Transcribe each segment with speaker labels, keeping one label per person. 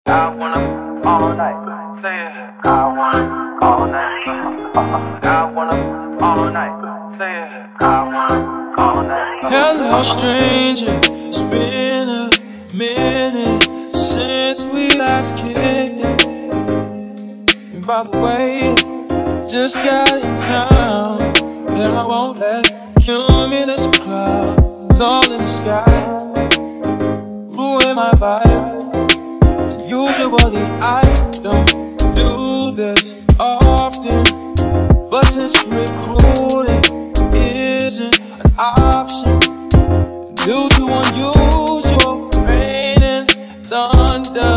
Speaker 1: I wanna all night. Say it. I wanna all night. I wanna all night. Say it. I wanna all night.
Speaker 2: Hello, stranger. It's been a minute since we last kicked it. And by the way, just got in town, and I won't let cumulus clouds all in the sky ruin my vibe. Usually I don't do this often, but since recruiting isn't an option due to unusual rain and thunder,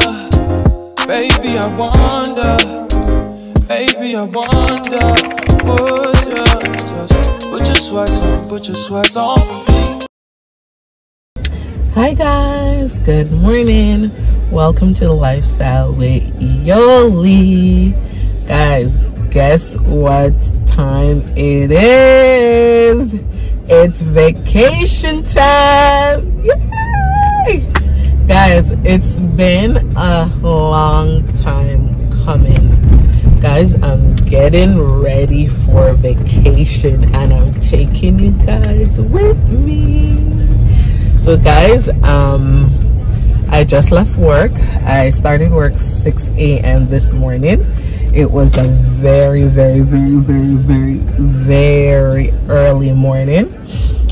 Speaker 2: baby I wonder, would you just put your sweats on for me?
Speaker 3: Hi guys, good morning. Welcome to the Lifestyle with Yoli. Guys, guess what time it is? It's vacation time. Yay! Guys, it's been a long time coming. Guys, I'm getting ready for vacation and I'm taking you guys with me. So guys, I just left work. I started work 6 a.m. this morning. It was a very early morning.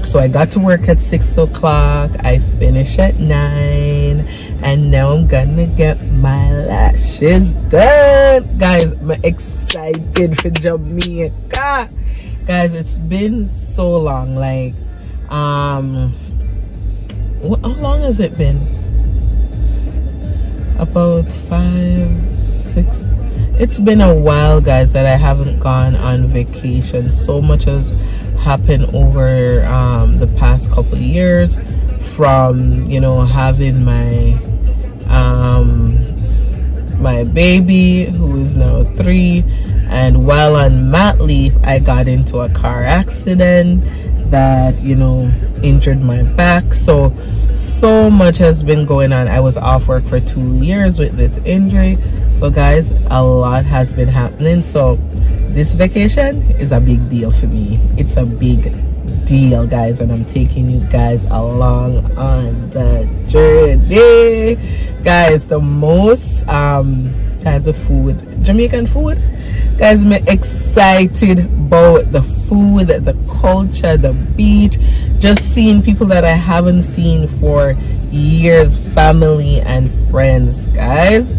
Speaker 3: So I got to work at 6 o'clock. I finished at 9. And now I'm gonna get my lashes done. Guys, I'm excited for Jamaica. Guys, it's been so long. Like, how long has it been? About 5, 6. It's been a while, guys, that I haven't gone on vacation. So much has happened over the past couple of years, from, you know, having my my baby, who is now 3, and while on mat leave I got into a car accident that, you know, injured my back. So much has been going on. I was off work for 2 years with this injury. So guys, a lot has been happening. So this vacation is a big deal for me. It's a big deal, guys, and I'm taking you guys along on the journey. Guys, the most guys, the food, Jamaican food, guys, I'm excited about the food, the culture, the beach, just seeing people that I haven't seen for years, family and friends. Guys,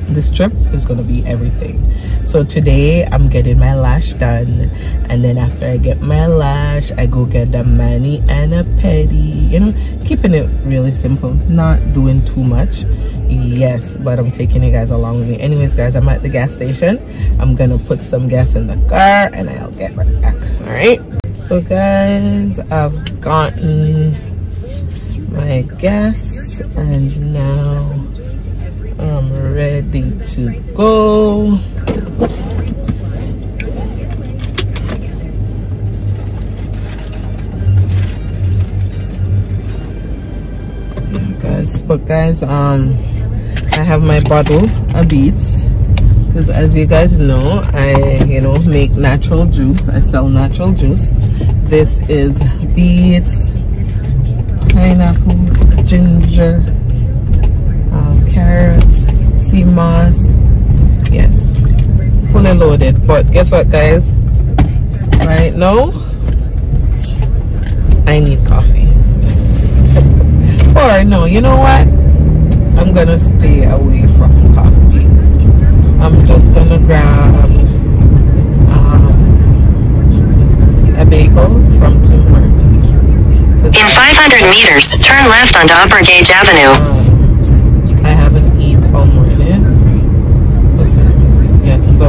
Speaker 3: this trip is gonna be everything. So today I'm getting my lash done, and then after I get my lash, I go get a mani and a pedi, you know, keeping it really simple, not doing too much. Yes, but I'm taking you guys along with me. Anyways, guys, I'm at the gas station. I'm gonna put some gas in the car and I'll get right back. All right, so guys, I've gotten my gas and now I'm ready to go. Yeah, guys, but guys, I have my bottle of beets, because as you guys know, I, you know, make natural juice. I sell natural juice. This is beets, pineapple, ginger, carrots, sea moss. Yes, fully loaded. But guess what, guys, right now I need coffee. Or no, you know what, I'm gonna stay away from coffee. I'm just gonna grab a bagel from Tim Hortons.
Speaker 4: In 500 meters, turn left onto Upper Gage Avenue.
Speaker 3: I haven't eaten all morning. What time is it? Yes, so,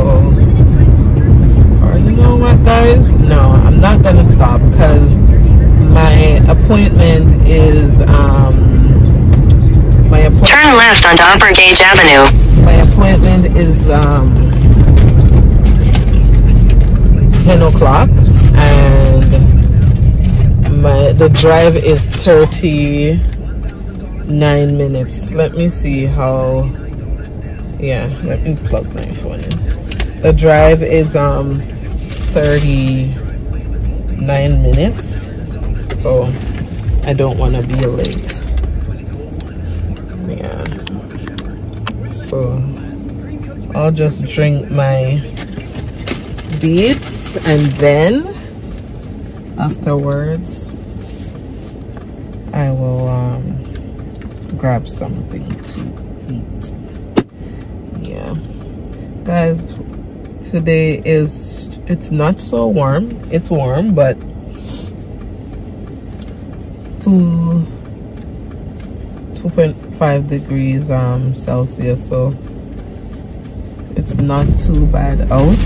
Speaker 3: or you know what, guys? No, I'm not gonna stop, because my appointment is
Speaker 4: turn left onto Upper Gage Avenue.
Speaker 3: My appointment is 10 o'clock, and the drive is 30 9 minutes. Let me see how. Yeah, let me plug my phone in. The drive is 39 minutes, so I don't want to be late. Yeah, so I'll just drink my beets and then afterwards I will grab something to eat. Yeah, guys, today it's not so warm. It's warm, but 2.5 degrees Celsius, so it's not too bad out.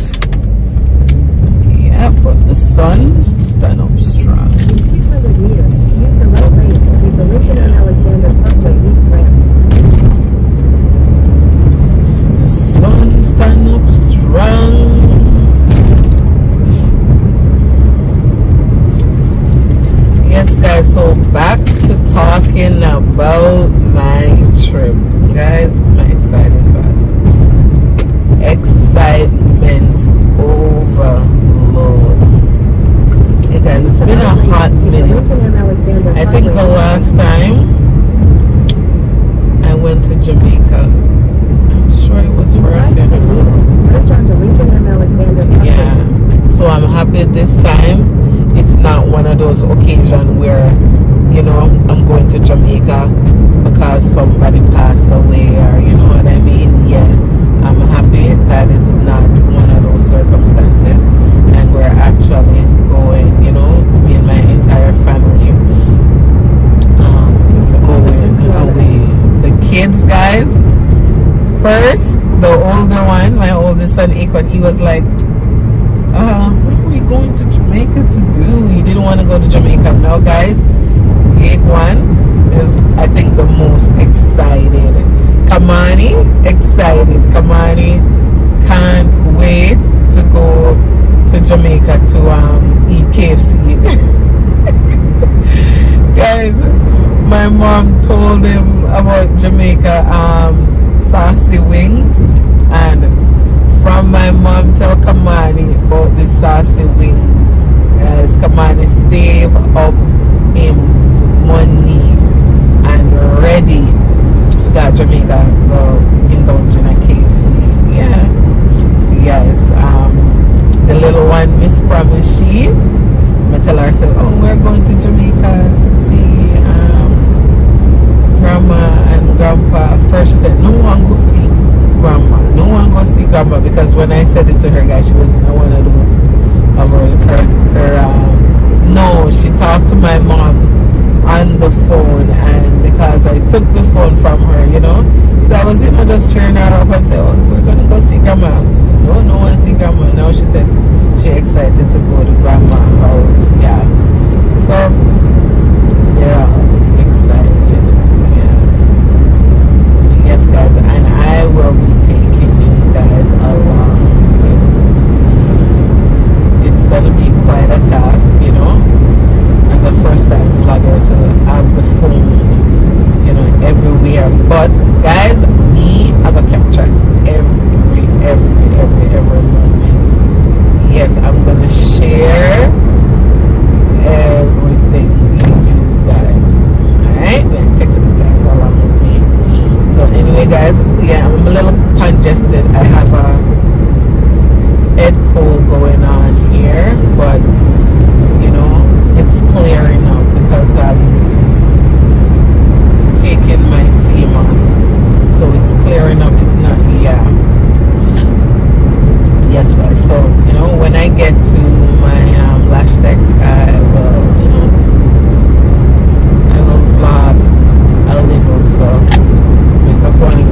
Speaker 3: Yeah, but the sun stand up strong.
Speaker 5: In 600 meters, use the right lane to take the Lincoln and Alexander Parkway East ramp.
Speaker 3: The sun stand up strong. Yes, guys, so back to talking about my trip. Guys, I'm excited about it. Excitement overload. Hey guys, it's been a hot minute. I think the last time I went to Jamaica, I'm sure it was for a funeral. Yeah, so I'm happy this time it's not one of those occasions where, you know, I'm going to Jamaica because somebody passed away, or you know what I mean. Yeah, I'm happy that is not one of those circumstances, and we're actually going, you know, me and my entire family going away. The kids, guys, first the older one, my oldest son Akon, he was like, what are we going to Jamaica to do? He didn't want to go to Jamaica. Now, guys, Akon is, I think, the most excited. Kamani, excited. Kamani can't wait to go to Jamaica to eat KFC. Guys, my mom told him about Jamaica saucy wings, and from my mom tell Kamani about the saucy wings. Guys, Kamani save up him money and ready to go to Jamaica, go indulge in a KFC. Yeah, yes. The little one, Miss Promise, I tell her, so, oh, we're going to Jamaica to see Grandma and Grandpa. First she said, no one go see Grandma, no one go see Grandma, because when I said it to her, guys, she was in one of those of her no, she talked to my mom on the phone, and because I took the phone from her, you know, so I was just cheering her up and say, oh, we're gonna go see Grandma. So no one see Grandma. Now she said she excited to go to Grandma's house. Yeah, so yeah, excited. Yeah, yes, guys, and I will be taking you guys along with me. It's gonna be quite a task, you know, as a first-time vlogger to have the phone, you know, everywhere. But guys, me, I got capture every moment. Yes, I'm gonna share everything with you guys. Alright, then take you guys along with me. So anyway, guys, yeah, I'm a little congested. I have a head cold going on here, but you know, it's clearing up because I'm taking my CMOS, so it's clearing up. It's not, yeah. Yes, guys. So you know, when I get to my lash deck, I will, you know, I will vlog a little. So we're going to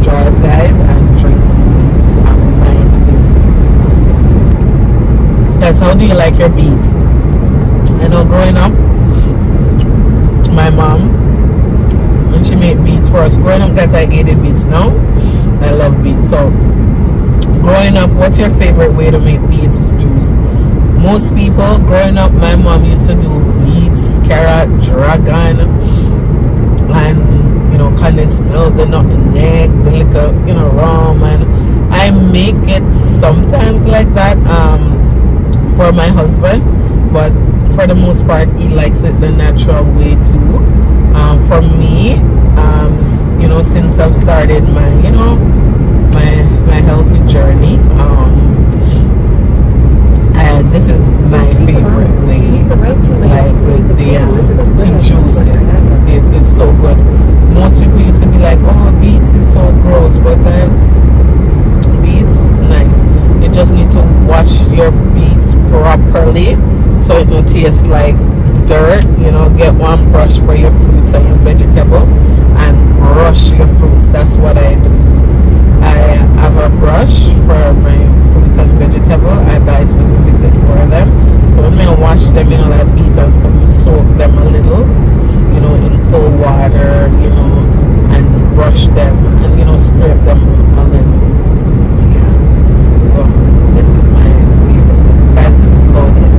Speaker 3: drive, guys, and drink beats and mind business. Guys, how do you like your beats? I know growing up, my mom, when she made beats for us, growing up, guys, I hated beats. Now I love beats. So growing up, what's your favorite way to make beats juice? Most people growing up, my mom used to do beets, carrot, dragon, and condensed milk, the nutmeg, the liquor, you know, rum, and I make it sometimes like that for my husband, but for the most part he likes it the natural way too. For me, you know, since I've started my, you know, my healthy journey, this is my favorite way, like with the to juice it. It's so good. Most people used to be like, oh, beets is so gross, but guys, beets nice. You just need to wash your beets properly so it don't taste like dirt. You know, get one brush for your fruits and your vegetable and brush your fruits. That's what I do. I have a brush for my fruits and vegetable. I buy specifically for them. So when I wash them, you know, like beets and stuff, I soak them a little, you know, in cold water, you know, and brush them and, you know, scrape them a little. Yeah. So this is my favorite. Guys, this is loaded.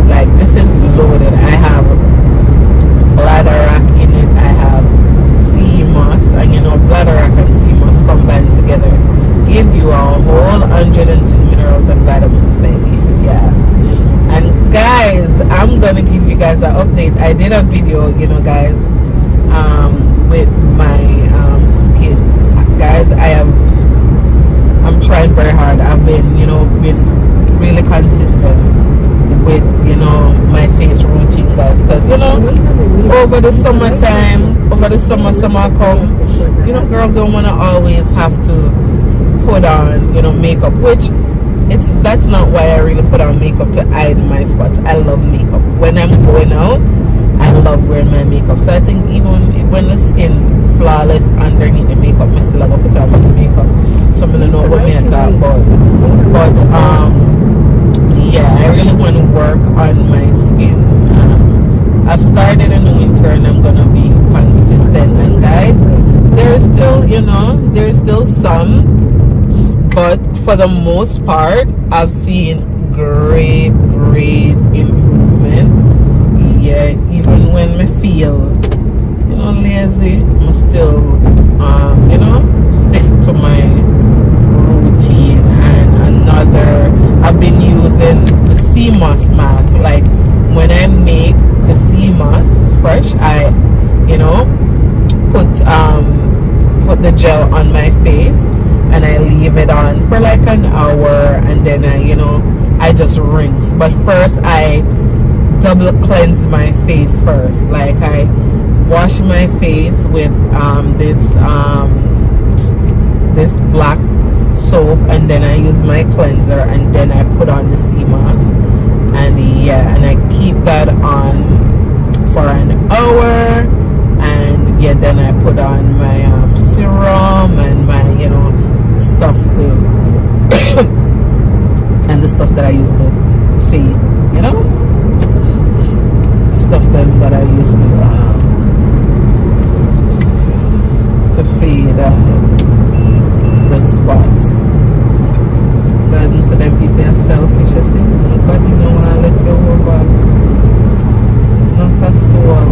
Speaker 3: Like, this is loaded. I have bladderwrack in it. I have sea moss, and you know, bladderwrack and sea moss combined together give you a whole 102 minerals and vitamins, baby. Yeah. And guys, I'm gonna give you guys an update. I did a video, you know, guys, with my skin. Guys, I'm trying very hard. I've been, you know, really consistent with, you know, my face routine, guys, because, you know, over the summertime, over the summer come, you know, girls don't want to always have to put on, you know, makeup, which that's not why I really put on makeup, to hide my spots. I love makeup. When I'm going out, I love wearing my makeup. So I think even when the skin flawless underneath the makeup, I still gotta put on my makeup. So I don't know what me I talk about. But yeah, I really want to work on my skin. I've started in the winter and I'm gonna be consistent. And guys, there's still, you know, there's still some, but for the most part, I've seen great improvement. Yeah, even when I feel, you know, lazy, I'm still, you know, stick to my routine. And I've been using the sea moss mask. Like, when I make the sea moss fresh, I, you know, put the gel on my face and I leave it on for like an hour, and then I just rinse. But first I double cleanse my face first. Like, I wash my face with this black soap, and then I use my cleanser, and then I put on the sea moss, and yeah, and I keep that on for an hour, and yeah, then I put on my serum and my stuff to and the stuff that I used to fade, stuff that I used to fade the spots. Guys, most of them people are selfish, you see. Nobody don't want to let you over. Not a soul.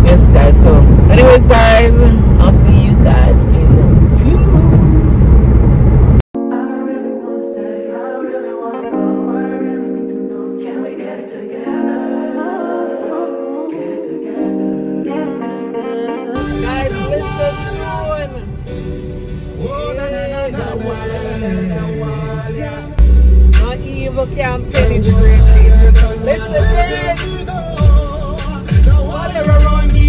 Speaker 3: Yes, guys. So, anyways, guys, I'll see you guys in a few. Guys, listen to no evil can penetrate you. Listen to it. All around me,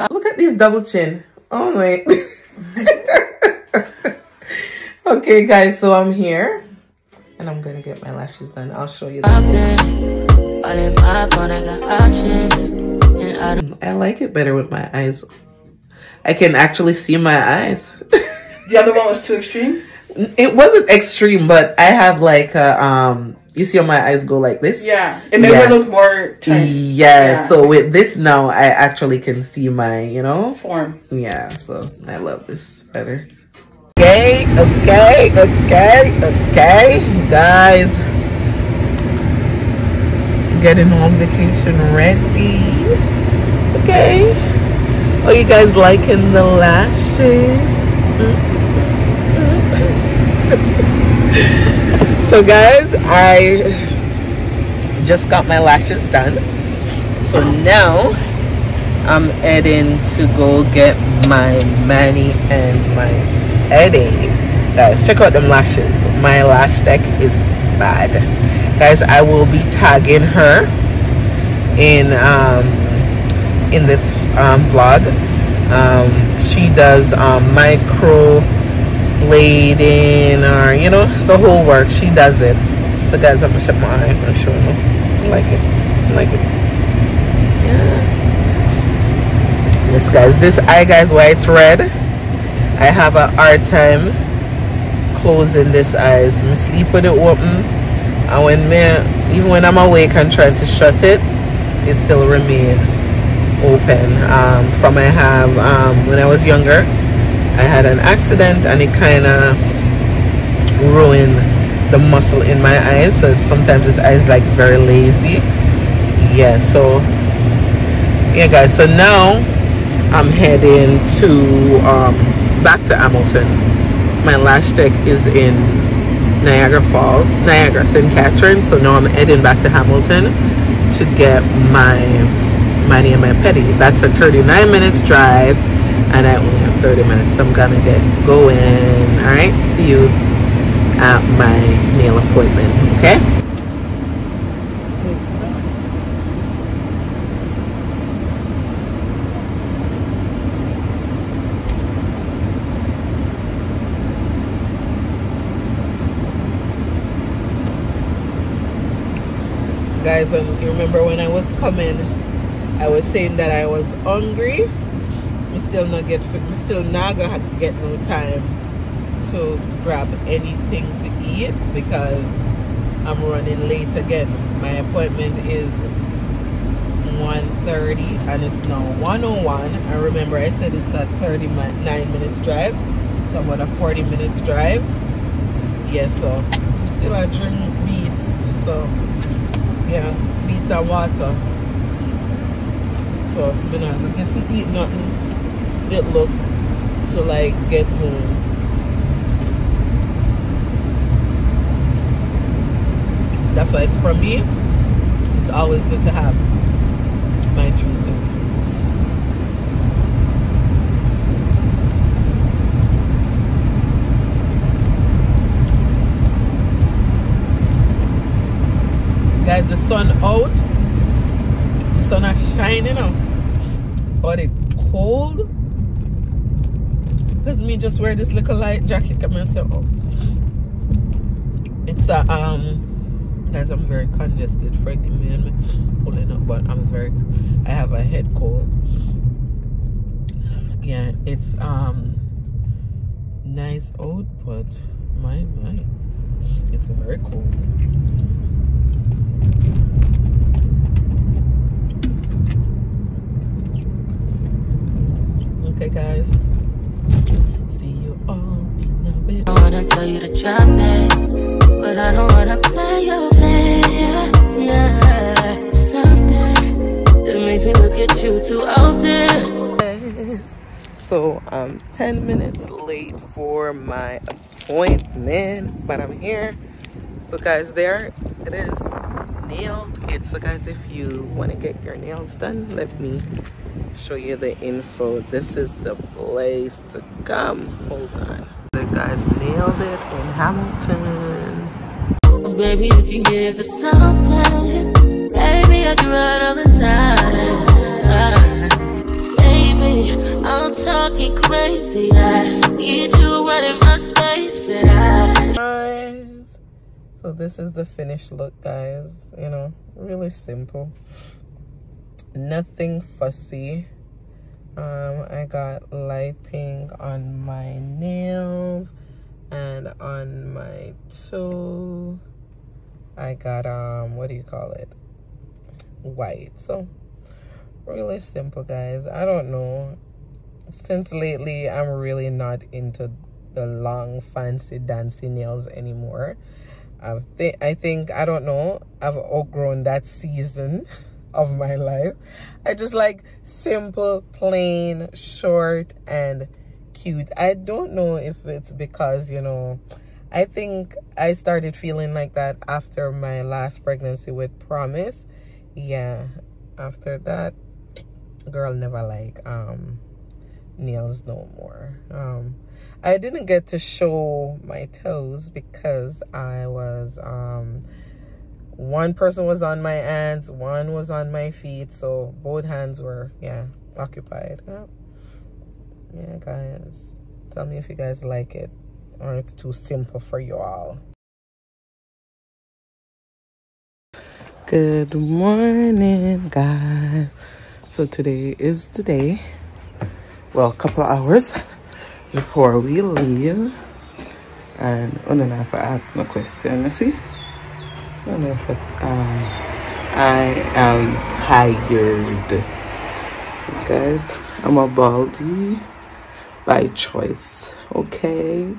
Speaker 3: Look at this double chin. Oh my. Okay, guys, so I'm here and I'm gonna get my lashes done. I'll show you that. I like it better with my eyes. I can actually see my eyes. The other one was too extreme? It wasn't extreme, but I have like a you see how my eyes go like this?
Speaker 6: Yeah, it makes it look more tight.
Speaker 3: Yeah, so with this now, I actually can see my, you know,
Speaker 6: form.
Speaker 3: Yeah, so I love this better. Okay, guys. Getting on vacation ready. Okay. Are you guys liking the lashes? So guys, I just got my lashes done. So now I'm heading to go get my mani and my headache. Guys, check out them lashes. My lash tech is bad. Guys, I will be tagging her in this vlog. She does micro blading, or you know, the whole work. She does it. The guys, I'm gonna shut my eye. I'm showing you. Like it. Yeah. Yes, guys. This eye, guys, why it's red. I have a hard time closing this eyes. I sleep with it open, and even when I'm awake and trying to shut it, it still remain open. From when I was younger, I had an accident and it kind of ruined the muscle in my eyes, so sometimes this eye is like very lazy. Yeah, so yeah guys, so now I'm heading to back to Hamilton. My lash tech is in Niagara St. Catharines, so now I'm heading back to Hamilton to get my mani and my pedi. That's a 39 minutes drive and I only have 30 minutes, so I'm gonna get going. All right, see you at my nail appointment. Okay. Guys, you remember when I was coming, I was saying that I was hungry. I still not gonna get no time to grab anything to eat because I'm running late again. My appointment is 1:30 and it's now 1:01. I remember I said it's a 39 minutes drive, so I'm on a 40 minutes drive. Yes, so still I drink beets, so yeah, beets and water. So I'm not gonna get to eat nothing. It look to like get home. That's why it's, for me, it's always good to have my juices. Guys, the sun out, the sun is shining out, but it's cold because me just wear this little light jacket. Come and say, oh, it's a guys, I'm very congested. Forgive me, I'm pulling up, but I have a head cold. Yeah, it's nice out, but my it's very cold. Okay guys, see you all in a bit.
Speaker 7: I wanna tell you to drop it, but I don't wanna play your fair. Yeah, something that makes me look at you too often.
Speaker 3: So I'm 10 minutes late for my appointment, but I'm here. So guys, there it is, nailed it. So guys, if you want to get your nails done, let me show you the info. This is the place to come. Hold on. The guys nailed it in Hamilton.
Speaker 7: Baby, you can give it something. Baby, I can run all the time. Baby, I'm talking crazy. I need you running my space for that.
Speaker 3: So this is the finished look, guys. You know, really simple. Nothing fussy. I got light pink on my nails and on my toe. I got what do you call it, white. So really simple, guys. I don't know, since lately I'm really not into the long fancy dancy nails anymore. I think I don't know, I've outgrown that season of my life. I just like simple, plain, short and cute. I don't know if it's because, you know, I think I started feeling like that after my last pregnancy with Promise. Yeah, after that, girl never like nails no more. I didn't get to show my toes because I was one person was on my hands, one was on my feet, so both hands were, yeah, occupied. Yeah, guys, tell me if you guys like it or it's too simple for you all. Good morning, guys. So today is the day, well, a couple of hours before we leave, and I don't know if I ask no question. You see, I don't know if it, I am tired, guys. I'm a baldy by choice, okay?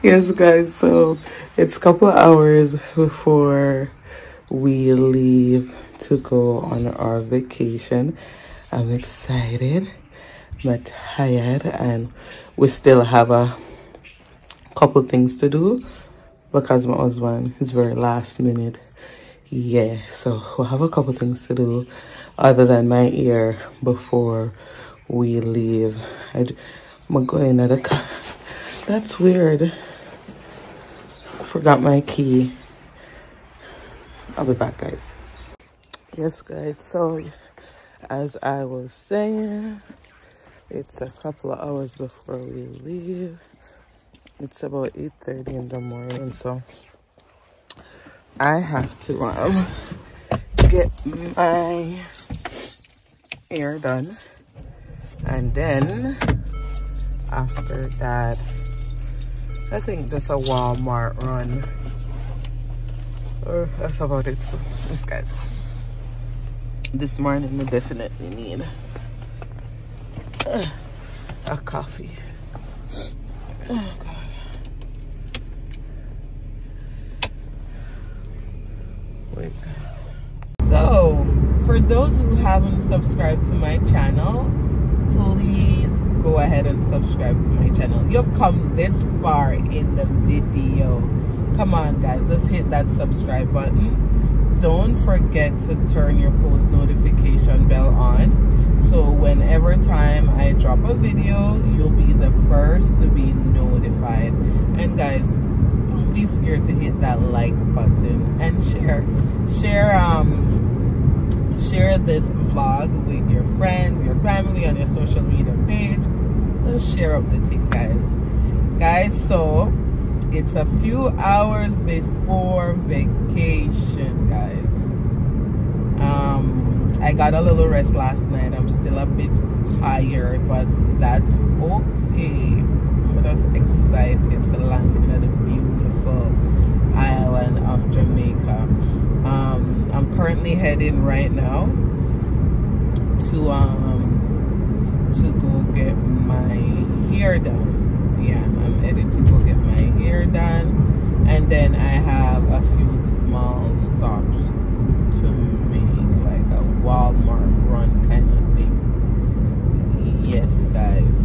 Speaker 3: Yes, guys, so it's a couple of hours before we leave to go on our vacation. I'm excited but tired, and we still have a couple things to do because my husband is very last minute. Yeah, so we'll have a couple things to do other than my ear before we leave. I'm going at the car. That's weird. Forgot my key. I'll be back, guys. Yes, guys, so as I was saying, it's a couple of hours before we leave. It's about 8:30 in the morning, so I have to get my hair done, and then after that, I think just a Walmart run. That's about it. So, yes, guys, this morning we definitely need a coffee. Oh God. Wait, guys. So for those who haven't subscribed to my channel, please go ahead and subscribe to my channel. You've come this far in the video. Come on, guys, just hit that subscribe button. Don't forget to turn your post notification bell on, so whenever time I drop a video, you'll be the first to be notified. And guys, don't be scared to hit that like button and share this vlog with your friends, your family, on your social media page. Let's share up the thing, guys. So it's a few hours before vacation, guys. I got a little rest last night. I'm still a bit tired, but that's okay. I'm just excited for landing at the beautiful island of Jamaica. I'm currently heading right now to go get my hair done. Yeah, I'm heading to go get my hair done, and then I have a few small stops to make, like a Walmart run kind of thing. Yes, guys.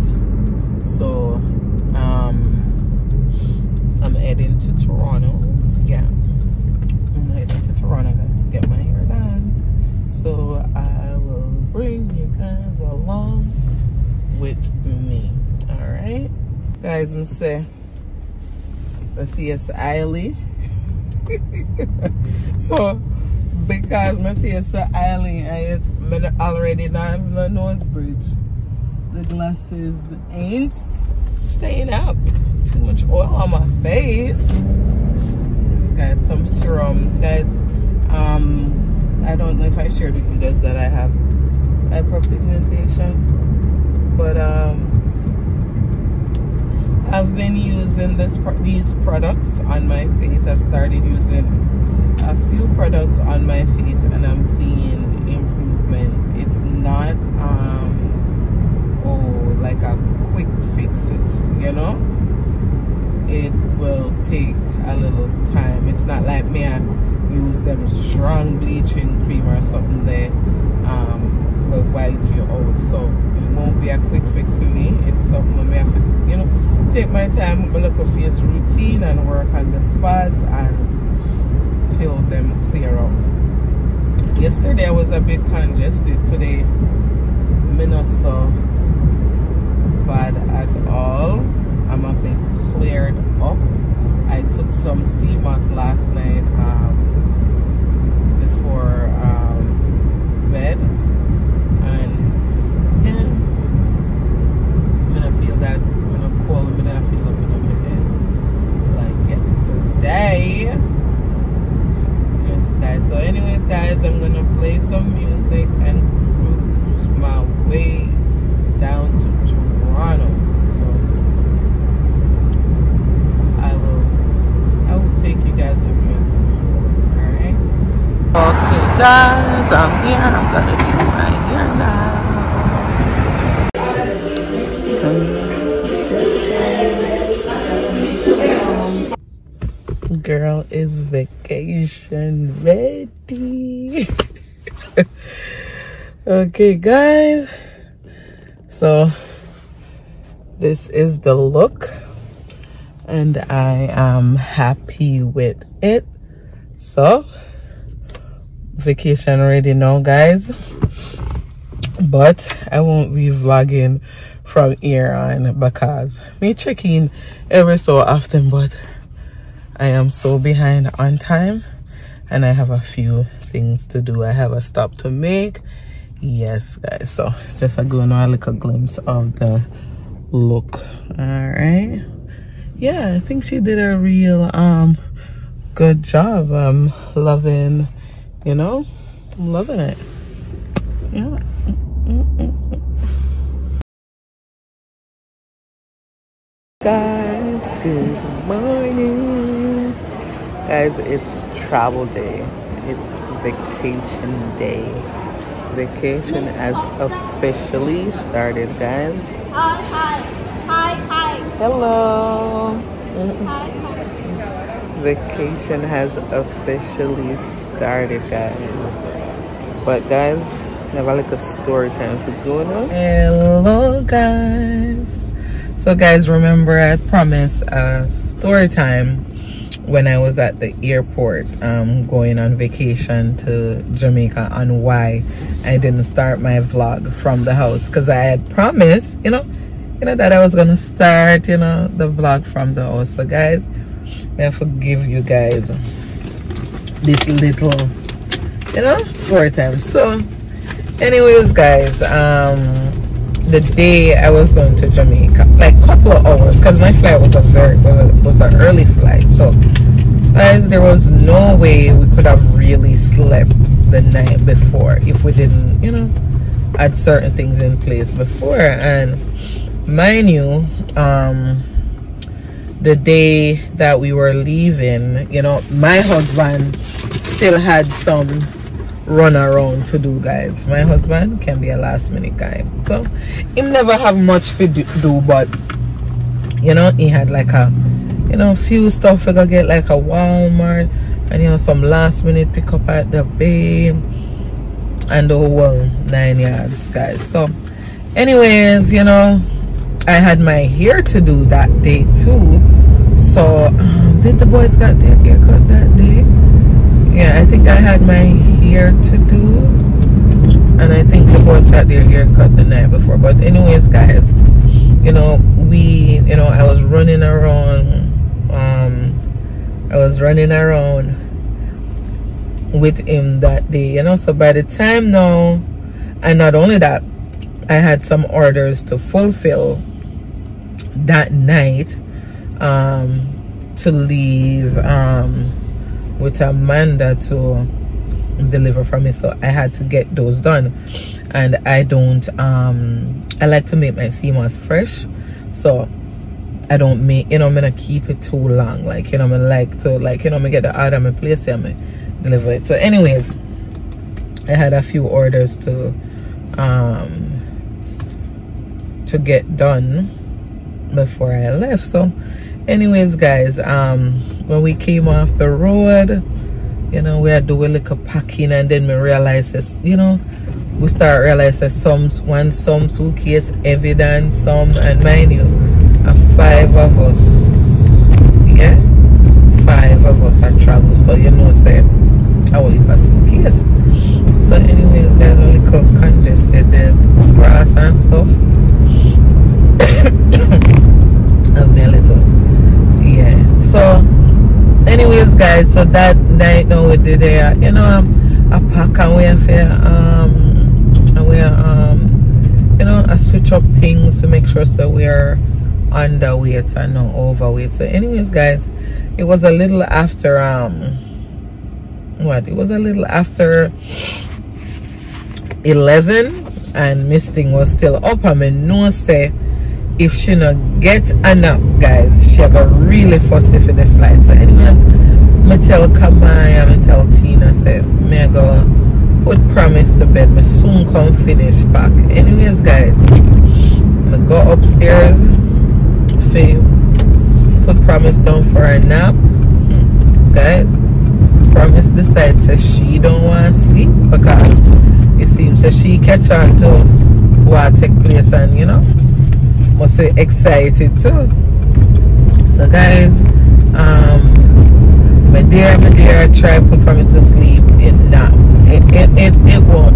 Speaker 3: So I'm heading to Toronto. Yeah, I'm heading to Toronto, guys, to get my hair done. So I will bring you guys along with me. All right, guys. I'm say my face oily. So because my face so oily, I already not have the nose bridge. The glasses ain't staying up. Too much oil on my face. This guy's some serum, guys. I don't know if I shared with you guys that I have hyperpigmentation, but have been using these products on my face. I've started using a few products on my face and I'm seeing improvement. It's not like a quick fix. It's, you know, it will take a little time. It's not like me I use them strong bleaching cream or something that will white you out. So it won't be a quick fix to me. It's something I have to, you know, take my time with my little face routine and work on the spots until them clear up. Yesterday I was a bit congested. Today I'm not so bad at all. I'm a bit cleared up. I took some sea moss last night before bed, and yeah, I'm gonna feel that when I'm cold, I'm gonna feel up in my head like yesterday. Yes guys, so anyways guys, I'm gonna play some music and cruise my way down to Toronto. So I will take you guys with me until the show. Alright? Okay guys, I'm here. I'm gonna do my hair now. It's time to girl is vacation ready. Okay guys, so this is the look and I am happy with it. So vacation ready now guys, but I won't be vlogging from here on because me check in every so often, but I am so behind on time and I have a few things to do. I have a stop to make. Yes guys, so just a go now, a little glimpse of the look. All right, yeah, I think she did a real good job. I'm loving, you know, I'm loving it. Yeah. Guys, good morning. Guys, it's travel day. It's vacation day. Vacation has officially started, guys.
Speaker 8: Hi.
Speaker 3: Hello.
Speaker 8: Hi.
Speaker 3: Vacation has officially started, guys. But guys, we have a little story time for going on. Hello guys. So guys, remember I promised a story time when I was at the airport going on vacation to Jamaica on why I didn't start my vlog from the house, because I had promised, you know that I was gonna start, you know, the vlog from the house. So guys, I have to give you guys this little, you know, story time. So anyways guys, the day I was going to Jamaica, like a couple of hours, because my flight was an early flight. So guys, there was no way we could have really slept the night before if we didn't, you know, had certain things in place before. And mind you, the day that we were leaving, you know, my husband still had some run around to do, guys. My husband can be a last minute guy, so he never have much to do, but you know, he had like a, you know, few stuff we gotta get, like a Walmart, and you know, some last minute pick up at the bay and the whole 9 yards, guys. So anyways, you know, I had my hair to do that day too. So did the boys got their haircut that day? Yeah, I think I had my hair to do, and I think the boys got their hair cut the night before. But anyways guys, you know, I was running around with him that day, you know. So by the time now, and not only that, I had some orders to fulfill that night to leave with Amanda to deliver for me. So I had to get those done, and I don't I like to make my sea moss fresh, so I don't make, you know, I'm gonna keep it too long. Like, you know, I like to, like, you know, I get the order, I place it, I deliver it. So anyways, I had a few orders to get done before I left. So anyways, guys, when we came off the road, you know, we had to do a little packing, and then we realized this, you know, we start realizing some suitcase heavy than some, and mind you, 5 of us, yeah, 5 of us are travel, so you know, say I will leave a suitcase. So anyways, guys, a little congested, the grass and stuff. Of me a little, yeah. So anyways, guys, so that night now we did you know, a pack and we have you know, I switch up things to make sure so we are underweight and not overweight. So anyways, guys, it was a little after it was a little after 11, and Miss Thing was still up. I mean, no say if she not get a nap, guys, she have a really fussy for the flight. So anyways, me tell Kamaya, me tell Tina, say me go put Promise to bed, me soon come finish back. Anyways, guys, me go upstairs, put Promise down for a nap. Guys, Promise decides that she don't want to sleep because it seems that she catch on to what take place, and you know, must be excited too. So guys, my dear, I tried to put Promise to sleep.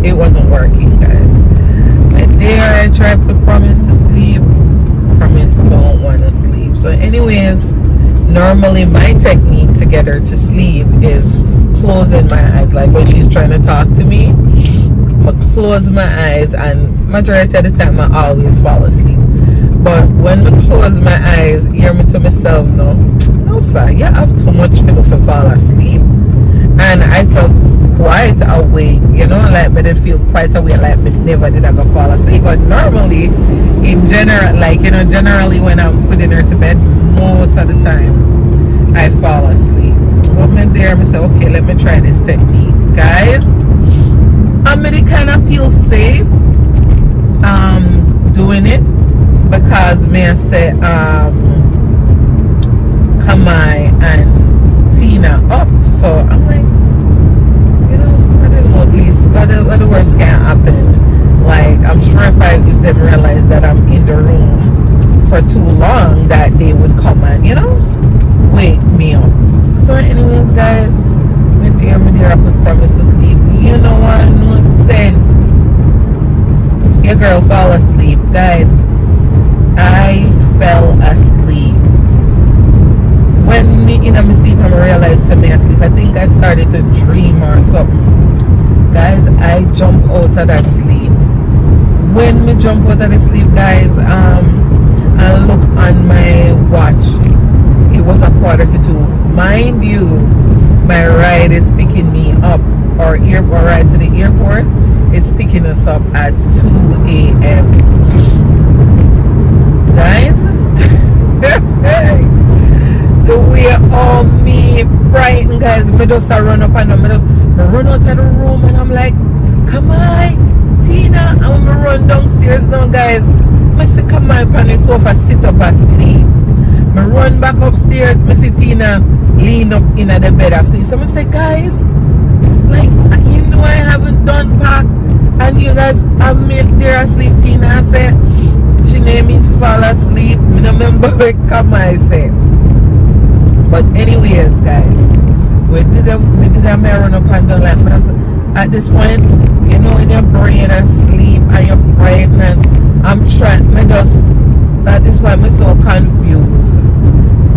Speaker 3: It wasn't working, guys. My dear, I tried to put Promise to sleep. Promise don't want to sleep. So anyways, normally my technique to get her to sleep is closing my eyes. Like when she's trying to talk to me, I close my eyes, and majority of the time I always fall asleep. But when I close my eyes, hear me to myself, no sir, you have too much to fall asleep. And I felt quite awake, you know, like me did feel quite awake, like me never did I go fall asleep. But normally, in general, like, you know, generally when I'm putting her to bed, most of the times I fall asleep. But me there, me say, okay, let me try this technique, guys. I really kind of feel safe doing it, because me I say Kamai and Tina up, so I'm like, you know, I don't know, at least what the worst can happen. Like, I'm sure if them realize that I'm in the room for too long, that they would come and, you know, wake me up. So anyways, guys, my dear, I put Promise to sleep. You know what? No say your girl fall asleep, guys. I fell asleep. When me in my sleep, I realized I'm asleep. I think I started to dream or something. Guys, I jump out of that sleep. When me jump out of the sleep, guys, I look on my watch. It was 1:45. Mind you, my ride is picking me up, or ride to the airport is picking us up at 2 a.m. Guys, the way all me frightened, guys, me just run up and me run out of the room, and I'm like, come on, Tina. And when me run downstairs now, guys, me see come on the sofa, sit up asleep. Me run back upstairs, me see Tina lean up in the bed asleep. So me say, guys, like, you know, I haven't done pack, and you guys have me there asleep. Tina say she didn't mean to fall asleep. Me don't remember what come I say. But anyways, guys, we did a run up and down, like, at this point, you know, when your brain asleep and you're frightened, and I'm trying, at this point, I'm so confused.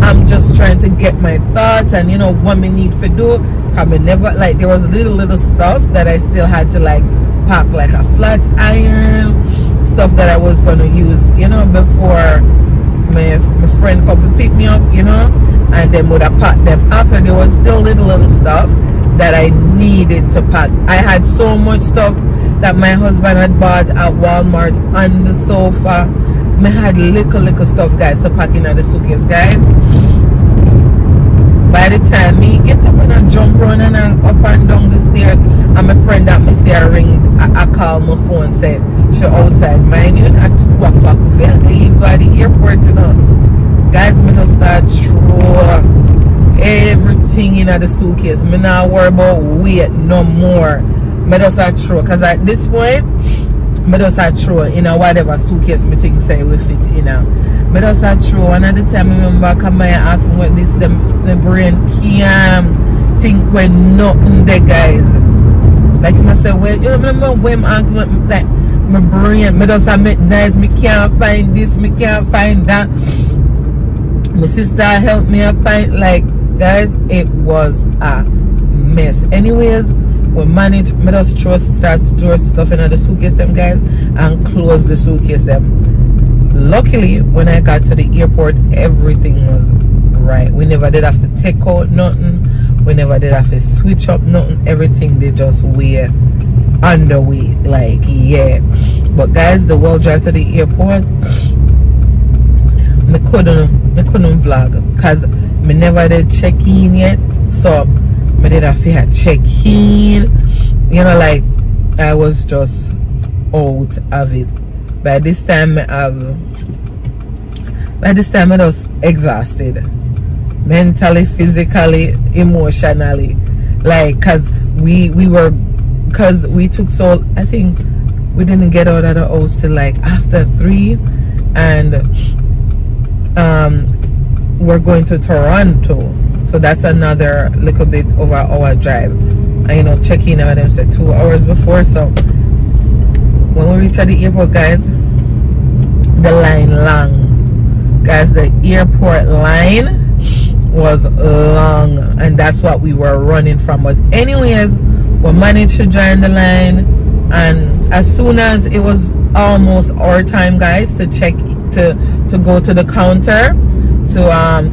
Speaker 3: I'm just trying to get my thoughts and, you know, what me need to do. I never, like, there was little stuff that I still had to, like, pack, like a flat iron, stuff that I was gonna use, you know, before my friend come to pick me up, you know, and then would have packed them after. There was still little stuff that I needed to pack. I had so much stuff that my husband had bought at Walmart on the sofa, me had little stuff, guys, to pack in the suitcase, guys. By the time me get up and I jump around and I up and down the stairs, and my friend that me see her ring, I call my phone, said she outside. Mind you, at 2 o'clock, we feel leave, go to the airport, you know. Guys, me just start throw everything in the suitcase. Me not worry about weight no more. Me just start throw, because at this point, me just start throw in a whatever suitcase me think say we fit in a. Me just start throw, and at the time I remember come and ask me what this the brain can't think when nothing there, guys. Like I say, well, you remember when I asked me like my brain, me just make nice, me can't find this, me can't find that. My sister helped me find, like, guys, it was a mess. Anyways, we managed, me just start store stuff in the suitcase them, guys, and close the suitcase them. Luckily, when I got to the airport, everything was right. We never did have to take out nothing. We never did have to switch up nothing. Everything they just wear underway, like, yeah. But guys, the whole drive to the airport, me couldn't vlog because me never did check in yet, so me did have to check in, you know, like I was just out of it. By this time I was exhausted, mentally, physically, emotionally, like, cause we took so, I think we didn't get out of the house till like after 3, and we're going to Toronto, so that's another little bit over our drive, and you know, checking out them said 2 hours before. So when we reach at the airport, guys, the line long, guys, the airport line was long, and that's what we were running from. But anyways, we managed to join the line, and as soon as it was almost our time, guys, to check to go to the counter to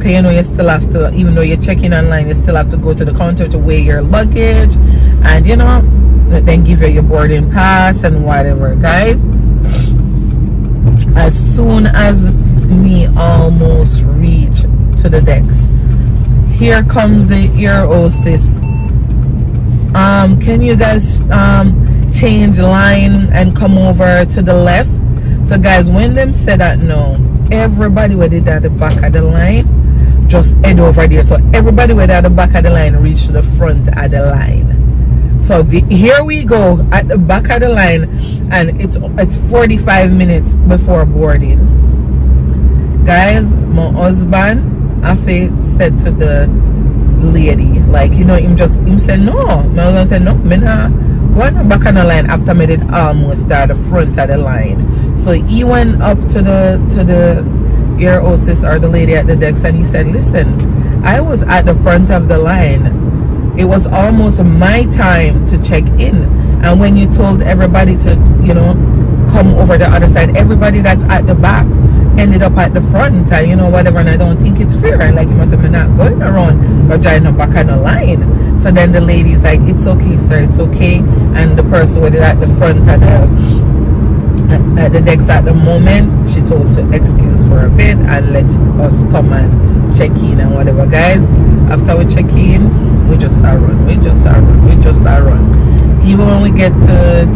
Speaker 3: cause you know, you still have to, even though you're checking online, you still have to go to the counter to weigh your luggage, and you know, then give you your boarding pass and whatever, guys. As soon as me almost reach to the decks, here comes the air hostess. Can you guys change line and come over to the left? So guys, when them said that, no, everybody were at the back of the line, just head over there. So everybody were at the back of the line reach to the front of the line. So here we go at the back of the line, and it's 45 minutes before boarding. Guys, my husband, I said to the lady, like, you know, him said no. My husband said no, me not go on the back of the line after me did almost at the front of the line. So he went up to the air hostess or the lady at the decks, and he said, listen, I was at the front of the line. It was almost my time to check in, and when you told everybody to, you know, come over the other side, everybody that's at the back ended up at the front, and you know, whatever, and I don't think it's fair. And like, you must have been not going around or joining the back of the line. So then the lady's like, it's okay, sir, it's okay. And the person with it at the front at the decks at the moment, she told to excuse for a bit and let us come and check in and whatever. Guys, after we check in, we just start run. Even when we get to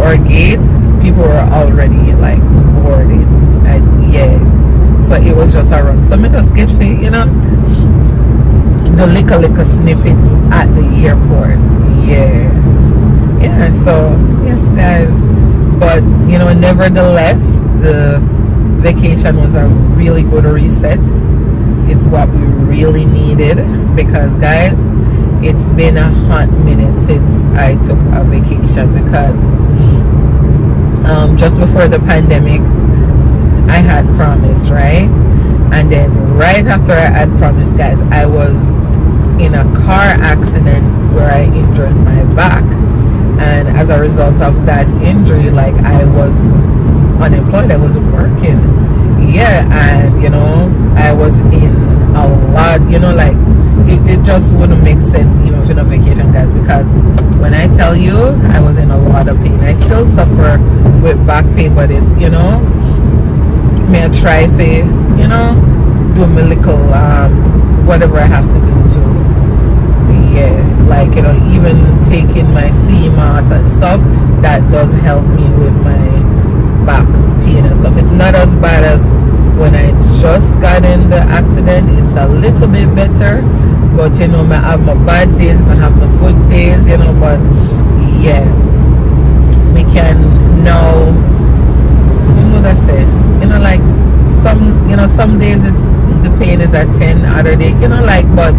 Speaker 3: our gate, people were already like boarding, and yeah, so it was just a run. So me just get fit, you know, the little snippets at the airport. Yeah. So yes, guys, but you know, nevertheless, the vacation was a really good reset. It's what we really needed, because guys, it's been a hot minute since I took a vacation, because just before the pandemic I had promised, right? And then right after I had promised, guys, I was in a car accident where I injured my back, and as a result of that injury, like, I was unemployed, I wasn't working. Yeah, and you know, I was in a lot, you know, like, it just wouldn't make sense even for no vacation, guys, because when I tell you I was in a lot of pain. I still suffer with back pain, but it's, you know, may I try to, you know, do my little whatever I have to do to, yeah, like, you know, even taking my CMOS and stuff, that does help me with my back pain and stuff. It's not as bad as when I just got in the accident. It's a little bit better, but you know, I have my bad days, I have my good days, you know, but yeah, we can now, you know what I say, you know, like some, you know, some days it's, the pain is at 10, other day, you know, like, but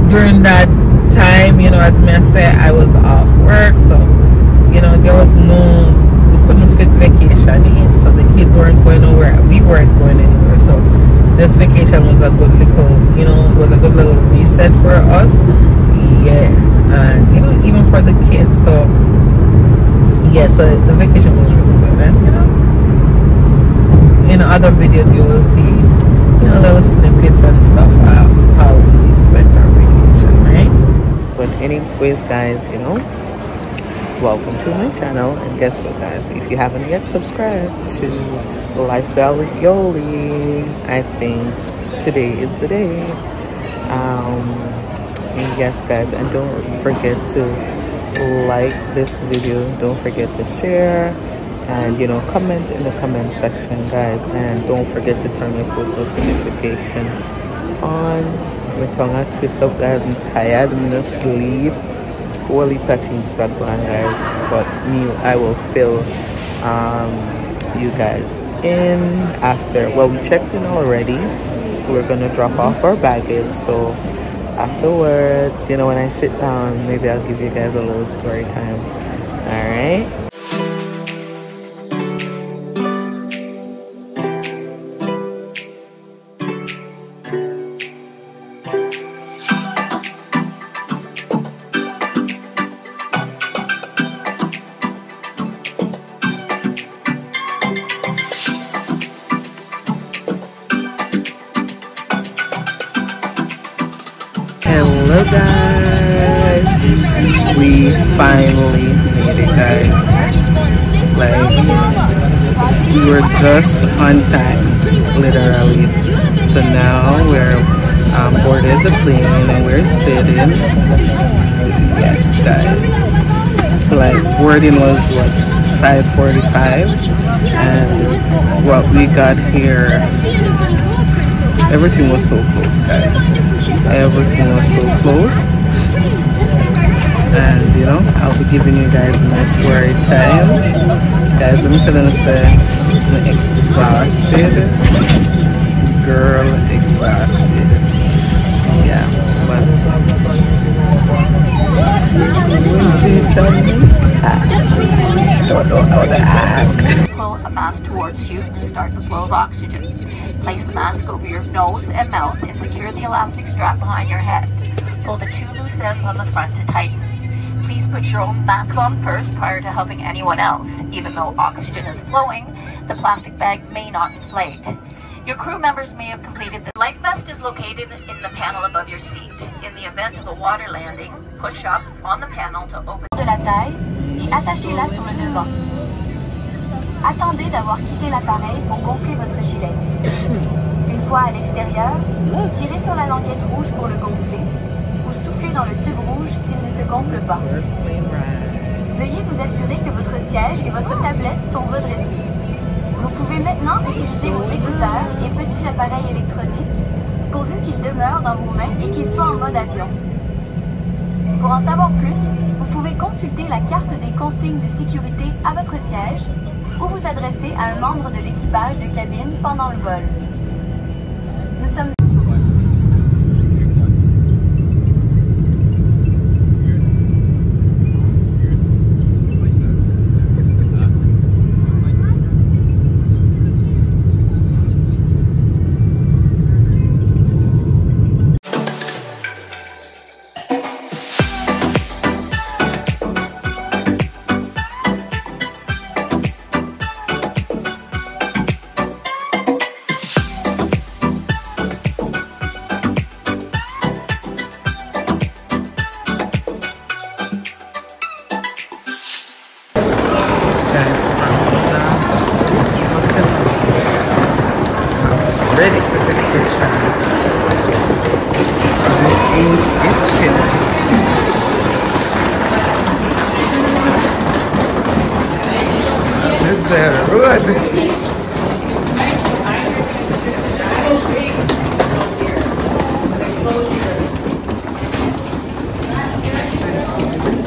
Speaker 3: during that time, you know, as I said, I was off work, so, you know, there was no, we couldn't fit vacation in, so the kids weren't going nowhere, we weren't going anywhere, so this vacation was a good little, you know, it was a good little reset for us, yeah, and, you know, even for the kids, so, yeah, so the vacation was really good, and, you know, in other videos you will see, you know, little snippets and stuff of how we spent our vacation, right? But anyways, guys, you know, welcome to my channel, and guess what, guys, if you haven't yet subscribed to Lifestyle with Yoli, I think today is the day. And yes, guys, and don't forget to like this video, don't forget to share, and you know, comment in the comment section, guys, and don't forget to turn your post notification on. My tongue I twist up, guys, I'm tired, I'm gonna sleep. Holy patching Sagwan, guys, but me, I will fill you guys in after, well, we checked in already, so we're gonna drop off our baggage, so afterwards, you know, when I sit down, maybe I'll give you guys a little story time. All right. Hello guys, we finally made it, guys. Like, we were just on time, literally. So now we're boarded the plane and we're sitting. Yes, guys. So like, boarding was what, 5:45, and what we got here, everything was so close, guys. Everything was so close, and you know, I'll be giving you guys my story time, guys. I'm gonna say I'm exhausted, girl, exhausted. Yeah, but I don't know how to ask.
Speaker 8: Pull a mask towards you to start the flow of oxygen. Place the mask over your nose and mouth and secure the elastic strap behind your head. Pull the two loose ends on the front to tighten. Please put your own mask on first prior to helping anyone else. Even though oxygen is flowing, the plastic bag may not inflate. Your crew members may have completed the life vest is located in the panel above your seat. In the event of a water landing, push up on the panel to open
Speaker 5: de la taille et attachez-la sur le devant. Attendez d'avoir quitté l'appareil pour gonfler votre gilet. Une fois à l'extérieur, tirez sur la languette rouge pour le gonfler ou soufflez dans le tube rouge s'il ne se gonfle pas. Veuillez vous assurer que votre siège et votre tablette sont redressés. Vous pouvez maintenant utiliser vos écouteurs et petits appareils électroniques pourvu qu'ils demeurent dans vos mains et qu'ils soient en mode avion. Pour en savoir plus, vous pouvez consulter la carte des consignes de sécurité à votre siège ou vous adresser à un membre de l'équipage de cabine pendant le vol. Nous sommes
Speaker 3: ain't itching. This is the road.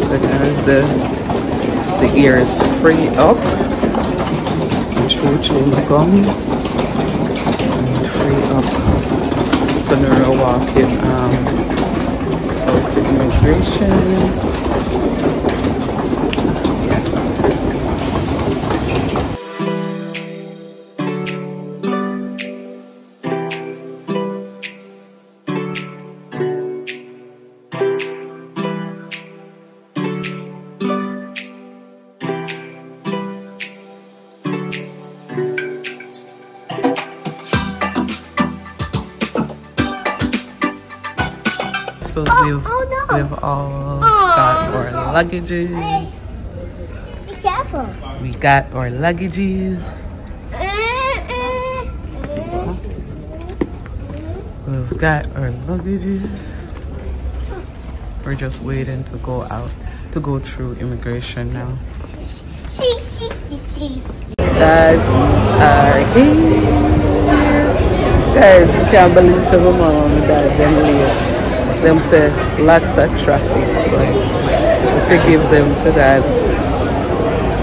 Speaker 3: So guys, the ear is free up. True gum. Free up. So now we're walking out to immigration. So we've all got our luggages.
Speaker 9: Be careful.
Speaker 3: We got our luggages. We've got our luggages. We're just waiting to go out, to go through immigration now. Guys, we are here. Guys, we can't believe some of my mom and dad generally. Them say lots of traffic, so we forgive them for that.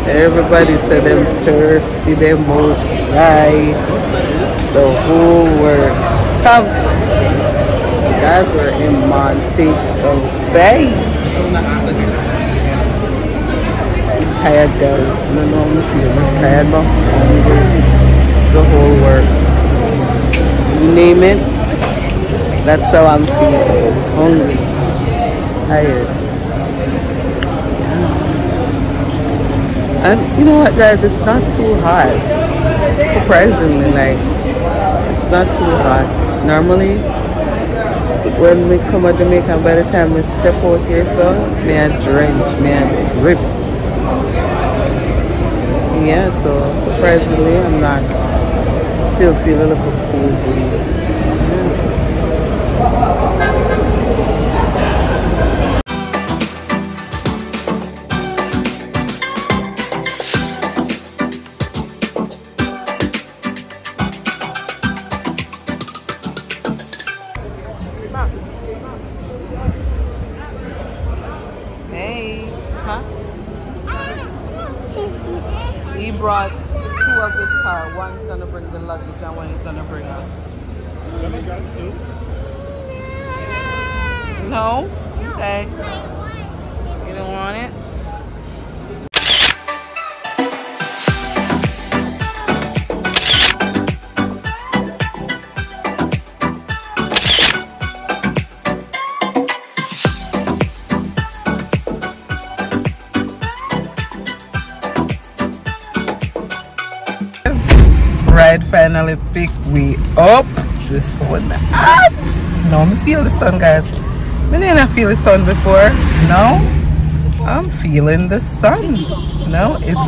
Speaker 3: Everybody said them thirsty, them out dry, the whole works. Come, guys, we're in Montego Bay. I'm tired, guys. I don't know how I feel. I'm tired, but hungry. The whole works. You name it. That's how I'm feeling. Hungry. Tired. And you know what, guys? It's not too hot. Surprisingly, like, it's not too hot. Normally, when we come to Jamaica, by the time we step out here, so, me a drench, me a drip. Yeah, so surprisingly, I'm not. Still feel a little cool breeze. Hey, huh? He brought two of his car. One's gonna bring the luggage and one is gonna bring us. No? Okay. You don't want it? Ride finally picked we up. This one hot. No, me feel the sun, guys. I didn't feel the sun before. No, I'm feeling the sun. No, it's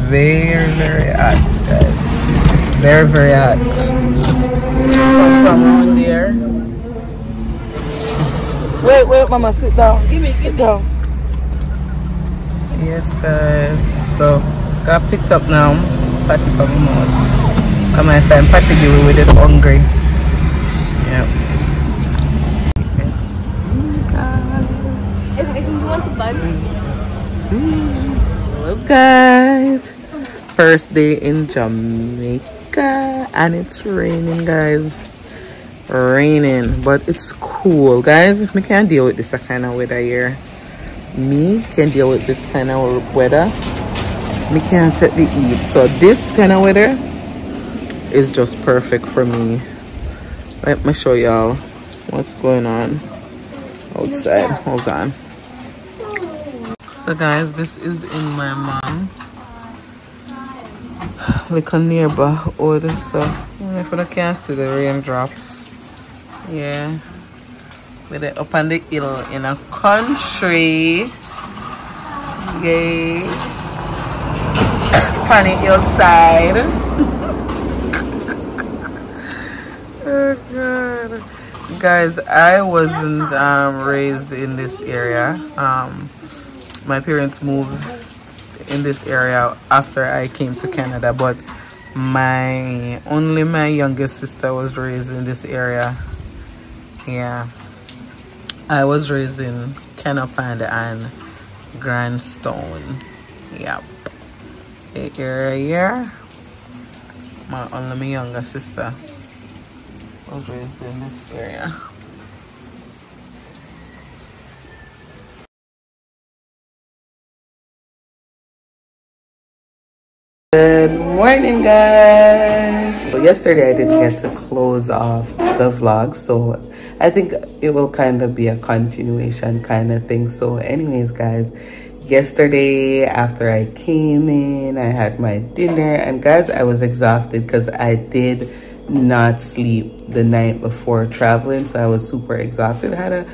Speaker 3: very, very hot, guys. Very, very hot. Come from around there. Wait, mama, sit down. Sit down. Yes, guys. So, got picked up now. Patty from the mouth. Come on, I'm Patty give with it hungry. Yep. Hello guys, first day in Jamaica and it's raining, guys. Raining, but it's cool, guys. Me can't deal with this kind of weather here. Me can deal with this kind of weather. Me can't take the heat, so this kind of weather is just perfect for me. Let me show y'all what's going on outside. Hold on. So guys, this is in my mom little neighborhood. So if you can't see the raindrops, yeah, with it up on the hill in a country, yay, on the hillside. Oh god. Guys, I wasn't raised in this area. My parents moved in this area after I came to Canada, but only my youngest sister was raised in this area. Yeah, I was raised in Kennepan and Grandstone. Yep, the area here. Only my younger sister was raised in this area. Good morning, guys. But yesterday I didn't get to close off the vlog, so I think it will kind of be a continuation kind of thing. So anyways, guys, yesterday after I came in, I had my dinner, and guys, I was exhausted because I did not sleep the night before traveling, so I was super exhausted. I had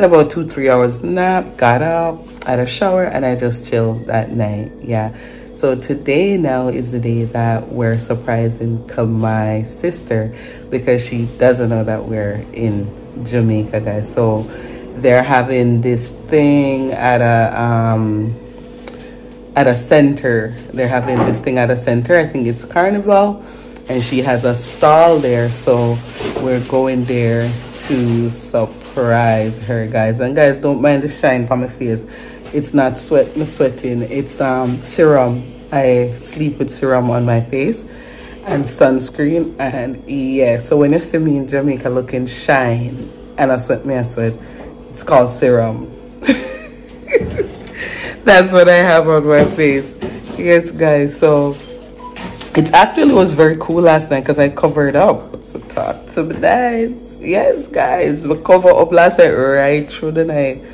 Speaker 3: about 2-3 hours nap, got up, had a shower, and I just chilled that night. Yeah, so today now is the day that we're surprising my sister, because she doesn't know that we're in Jamaica, guys. So they're having this thing at a center. They're having this thing at a center. I think it's Carnival, and she has a stall there, so we're going there to surprise her, guys. And guys, don't mind the shine on my face. It's not sweating, it's serum. I sleep with serum on my face and sunscreen, and yeah, so when you see me in Jamaica looking shine and I sweat, it's called serum. That's what I have on my face. Yes, guys, so it actually was very cool last night because I covered up. So talk to me, guys. Yes, guys, we cover up last night right through the night.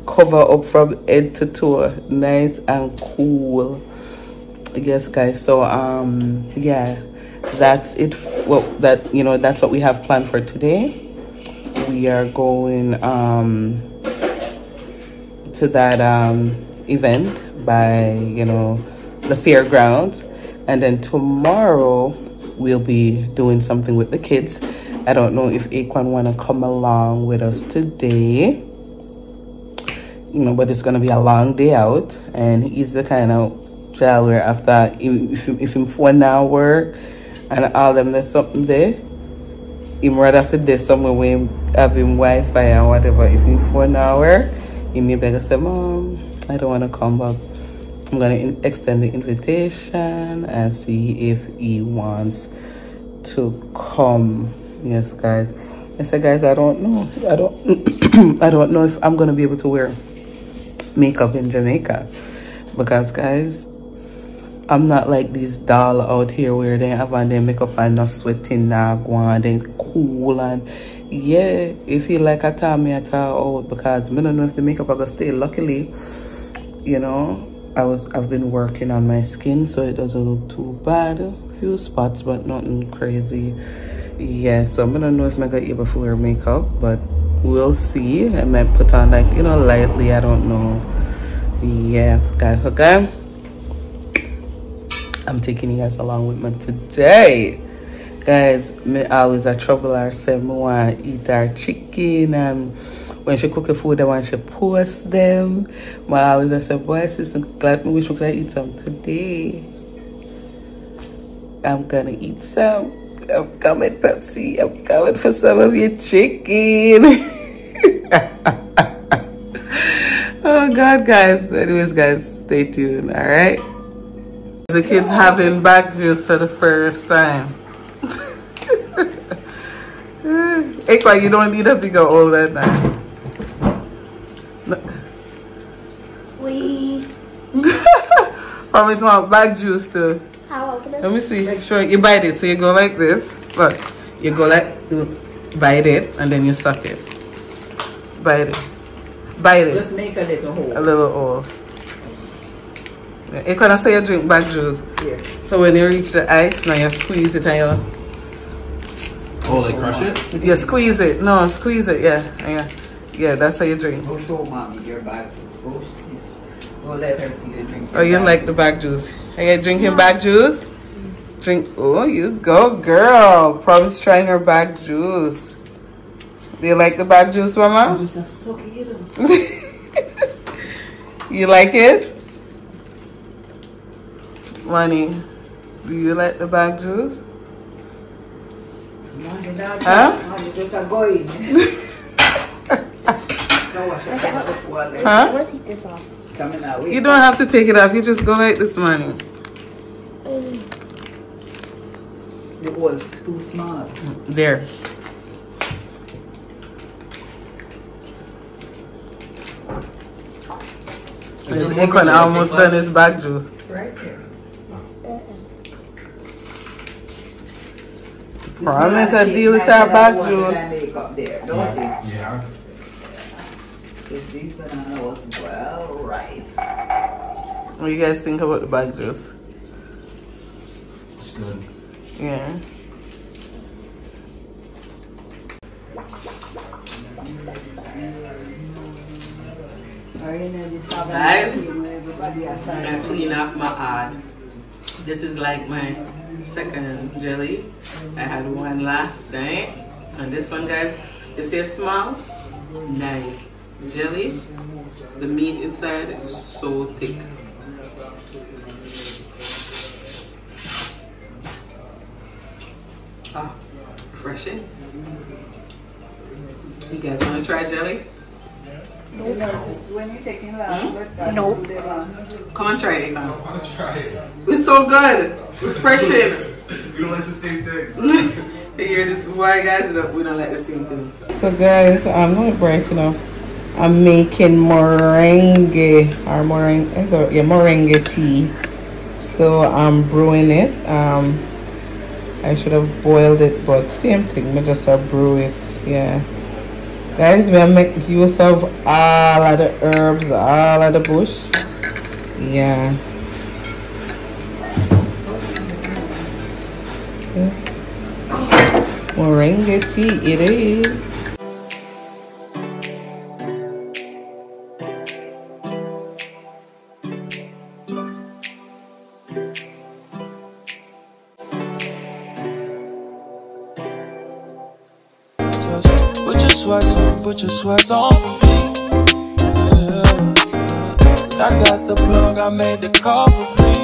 Speaker 3: Cover up from head to toe, nice and cool. Yes, guys, so yeah, that's it. Well, that's what we have planned for today. We are going to that event by the fairgrounds, and then tomorrow we'll be doing something with the kids. I don't know if Aquan want to come along with us today, but it's gonna be a long day out, and he's the kind of child where after if him 4 hour work and all them there's something there, him rather for this somewhere where him have him Wi-Fi and whatever. If him 4 hour work, he may better say, Mom, I don't want to come back. I'm gonna extend the invitation and see if he wants to come. Yes, guys. I said, guys, I don't know. I don't know if I'm gonna be able to wear makeup in Jamaica, because guys, I'm not like this doll out here where they have on their makeup and not sweating, not going, then cool, and yeah, it feel like I tell me out, because I don't know if the makeup are gonna stay. Luckily, I've been working on my skin, so it doesn't look too bad. A few spots, but nothing crazy. Yeah, so I don't know if I'm gonna be able to wear makeup, but we'll see. I might put on like lightly, I don't know. Yeah, guys, okay, I'm taking you guys along with me today. Guys, me always a trouble her say me want to eat her chicken, and when she cook a food, I want she post them. I always say, boy, sis, I'm glad we should eat some today. I'm gonna eat some. I'm coming, Pepsi. I'm coming for some of your chicken. Oh God, guys. Anyways, guys, stay tuned. All right. The kids having back juice for the first time. Aqua, you don't need a bigger all that time. No.
Speaker 9: Please.
Speaker 3: Promise, mom, back juice too.
Speaker 9: How open it?
Speaker 3: Let me see. Sure, you bite it. So you go like this. Look, you go like, bite it, and then you suck it. Bite it. Bite it.
Speaker 6: Just make a little hole.
Speaker 3: A little hole. You can say you drink back juice.
Speaker 6: Yeah.
Speaker 3: So when you reach the ice, now you squeeze it and you...
Speaker 10: Oh, like crush it?
Speaker 3: You squeeze it. No, squeeze it. Yeah. Yeah, that's how you drink.
Speaker 6: Go show mommy your back. Go let her see the drink.
Speaker 3: Oh, you like the back juice? Are you drinking back juice? Drink. Oh, you go, girl. Promise trying her back juice. Do you like the back juice, Mama?
Speaker 11: It's a sucky, you know.
Speaker 3: You like it? Money, do you like the back juice? Huh?
Speaker 11: Just a going.
Speaker 3: Huh?
Speaker 9: Take this off.
Speaker 11: Coming out.
Speaker 3: You don't have to take it off. You just go like this, Money.
Speaker 11: The was too small.
Speaker 3: There. This Akon almost done his back juice.
Speaker 11: Right there.
Speaker 3: Promise I deal with our back juice.
Speaker 10: Yeah.
Speaker 11: These banana was well ripe.
Speaker 3: What do you guys think about the back juice?
Speaker 10: It's good.
Speaker 3: Yeah. Guys, I clean off my art. This is like my second jelly. I had one last night. And this one, guys, you see it small? Nice. Jelly. The meat inside is so thick. Ah, refreshing. You guys want to try jelly?
Speaker 11: When you taking that,
Speaker 3: No. Come on, try it. It's so good. Refreshing.
Speaker 10: You don't like the same thing.
Speaker 3: Here, this is why, guys, we don't like the same thing. So, guys, I'm going to brighten up. I'm making moringa or moringa tea. So I'm brewing it. I should have boiled it, but same thing. I just brew it. Yeah. Guys, we make use of all of the herbs, all of the bush. Yeah. Moringa tea it is.
Speaker 2: Put your sweats on for me. Yeah. I got the plug, I made the call for me.